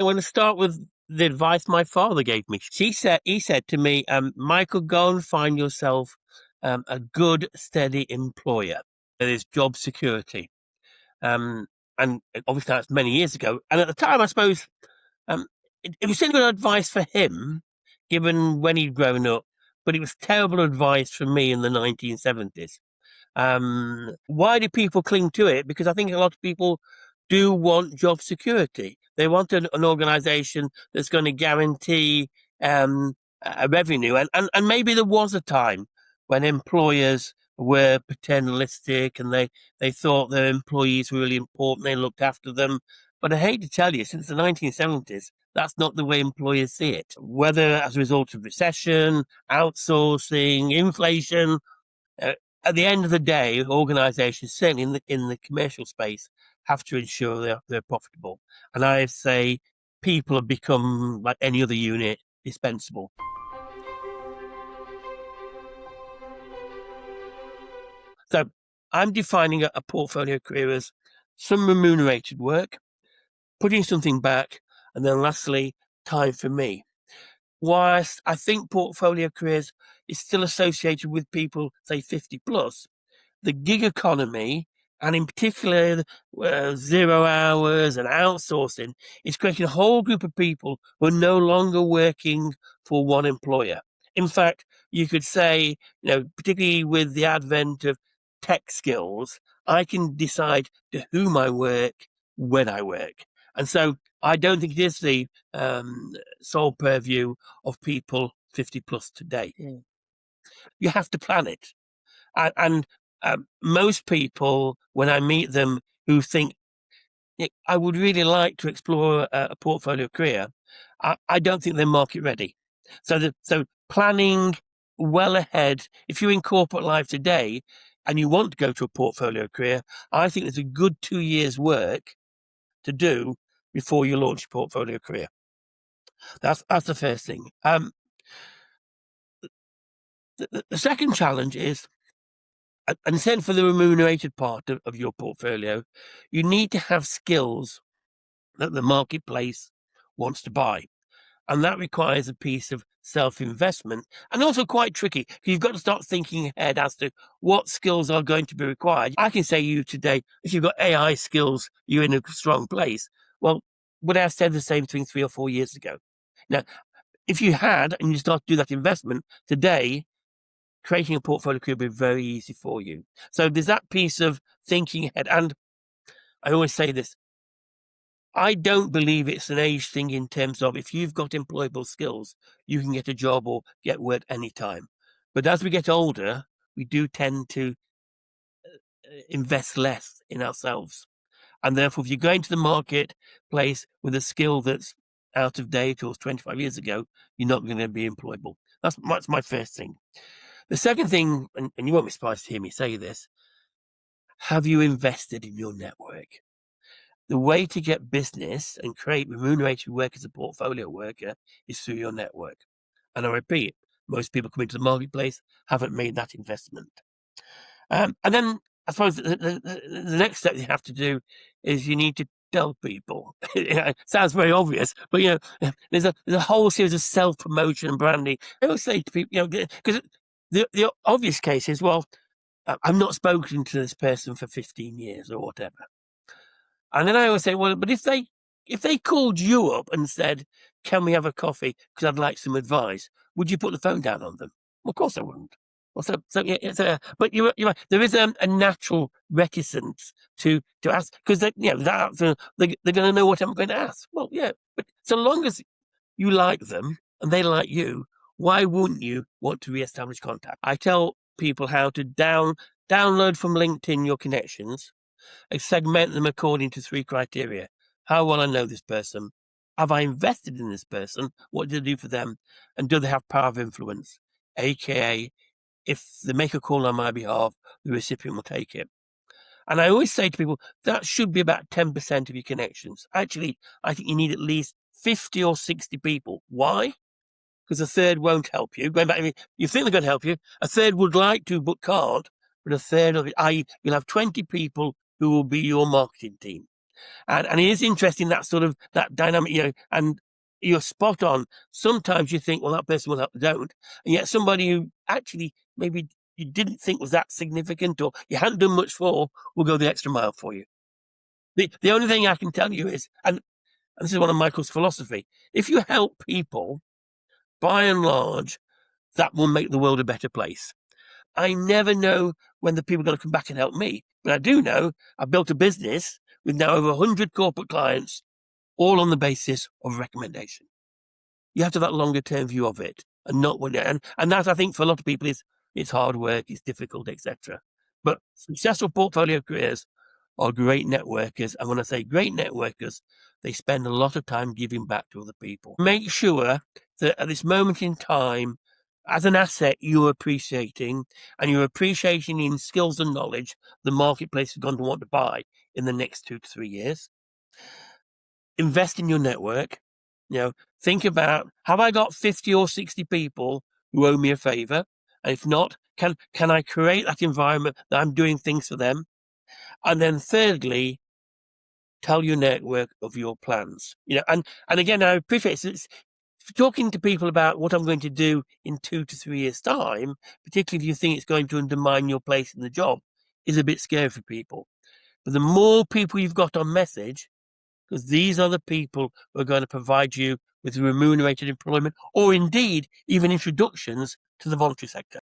I want to start with the advice my father gave me. He said to me, Michael, go and find yourself a good, steady employer. There's job security. Um, and obviously that's many years ago. And at the time, I suppose um, it was still good advice for him, given when he'd grown up, but it was terrible advice for me in the 1970s. Why do people cling to it? Because I think a lot of people do want job security. They want an organization that's going to guarantee a revenue. And maybe there was a time when employers were paternalistic and they thought their employees were really important. They looked after them. But I hate to tell you, since the 1970s, that's not the way employers see it. Whether as a result of recession, outsourcing, inflation, uh, at the end of the day, organisations, certainly in the commercial space, have to ensure they're profitable. And I say people have become, like any other unit, dispensable. So I'm defining a portfolio career as some remunerated work, putting something back, and then lastly, time for me. Whilst I think portfolio careers is still associated with people, say 50 plus, the gig economy, and in particular 0 hours and outsourcing, is creating a whole group of people who are no longer working for one employer. In fact, you could say, particularly with the advent of tech skills, I can decide to whom I work, when I work. And so I don't think it is the sole purview of people 50 plus today. You have to plan it. And most people, when I meet them, who think, I would really like to explore a portfolio career, I don't think they're market ready. So planning well ahead, if you're in corporate life today and you want to go to a portfolio career, I think there's a good 2 years work to do before you launch a portfolio career. That's the first thing. The second challenge is, and then for the remunerated part of your portfolio, you need to have skills that the marketplace wants to buy. And that requires a piece of self-investment, and also quite tricky. You've got to start thinking ahead as to what skills are going to be required. I can say to you today, if you've got AI skills, you're in a strong place. Well, would I have said the same thing 3 or 4 years ago? Now, if you had, and you start to do that investment today, creating a portfolio could be very easy for you. So there's that piece of thinking ahead. And I always say this, I don't believe it's an age thing in terms of if you've got employable skills, you can get a job or get work anytime. But as we get older, we do tend to invest less in ourselves. And therefore, if you go into the marketplace with a skill that's out of date or 25 years ago, you're not going to be employable. That's my first thing. The second thing, and you won't be surprised to hear me say this, have you invested in your network? The way to get business and create remunerated work as a portfolio worker is through your network. And I repeat, most people coming to the marketplace haven't made that investment. And then I suppose the next step you have to do is you need to tell people. It sounds very obvious, but there's a whole series of self-promotion and branding. I always say to people, because the obvious case is, well, I've not spoken to this person for 15 years or whatever. And then I always say, well, but if they called you up and said, can we have a coffee because I'd like some advice, would you put the phone down on them? Well, of course I wouldn't. Well, but you're right. There is a natural reticence to ask, because they're going to know what I'm going to ask. Well, yeah, but so long as you like them and they like you, why wouldn't you want to reestablish contact? I tell people how to download from LinkedIn your connections. I segment them according to 3 criteria. How well I know this person? Have I invested in this person? What did I do for them? And do they have power of influence? AKA, if they make a call on my behalf, the recipient will take it. And I always say to people, that should be about 10% of your connections. Actually, I think you need at least 50 or 60 people. Why? Because a third won't help you. Going back, you think they're going to help you. A third would like to, but can't. But a third of it, i.e., you'll have 20 people who will be your marketing team. And it is interesting, that sort of that dynamic, and you're spot on. Sometimes you think, well, that person will help, don't, and yet somebody who actually maybe you didn't think was that significant or you hadn't done much for will go the extra mile for you. The only thing I can tell you is, and this is one of Michael's philosophy, if you help people, by and large, that will make the world a better place. I never know when the people are going to come back and help me, but I do know I've built a business with now over 100 corporate clients, all on the basis of recommendation. You have to have that longer term view of it, and not when, and that, I think, for a lot of people is, it's hard work, it's difficult, etc. But successful portfolio careers are great networkers, and when I say great networkers, they spend a lot of time giving back to other people. Make sure that at this moment in time, as an asset, you're appreciating, and you're appreciating in skills and knowledge the marketplace is going to want to buy in the next 2 to 3 years. Invest in your network. Think about, have I got 50 or 60 people who owe me a favor? And if not, can I create that environment that I'm doing things for them? And then thirdly, tell your network of your plans. And again, I appreciate it's talking to people about what I'm going to do in 2 to 3 years' time, particularly if you think it's going to undermine your place in the job, is a bit scary for people. But the more people you've got on message, because these are the people who are going to provide you with remunerated employment, or indeed even introductions to the voluntary sector.